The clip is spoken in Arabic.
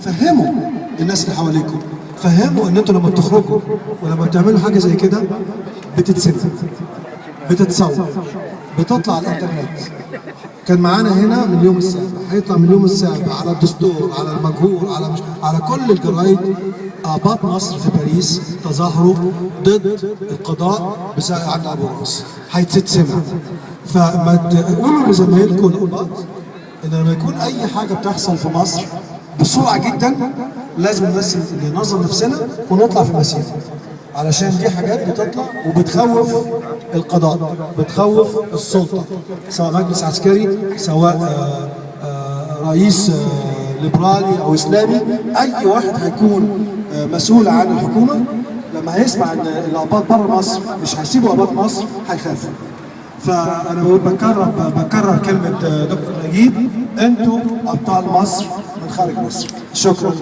فهموا الناس اللي حواليكم، فهموا ان انتوا لما بتخرجوا ولما بتعملوا حاجه زي كده بتتسمع، بتتصور، بتطلع على الانترنت. كان معانا هنا من يوم السابع، هيطلع من يوم السابع على الدستور، على المجهول، على كل الجرايد. آباط مصر في باريس تظاهروا ضد القضاء عن ابو راس، هيتسمع. فما تقولوا لزمايلكم الآباط ان لما يكون اي حاجه بتحصل في مصر بسرعه جدا لازم بس ننظم نفسنا ونطلع في مسيره، علشان دي حاجات بتطلع وبتخوف القضاء، بتخوف السلطه، سواء مجلس عسكري، سواء رئيس ليبرالي او اسلامي، اي واحد هيكون مسؤول عن الحكومه لما هيسمع ان الآباط بره مصر مش هيسيبوا آباط مصر هيخافوا. فانا بكرر كلمه دكتور نجيب، انتوا ابطال مصر من خارج مصر. شكرا.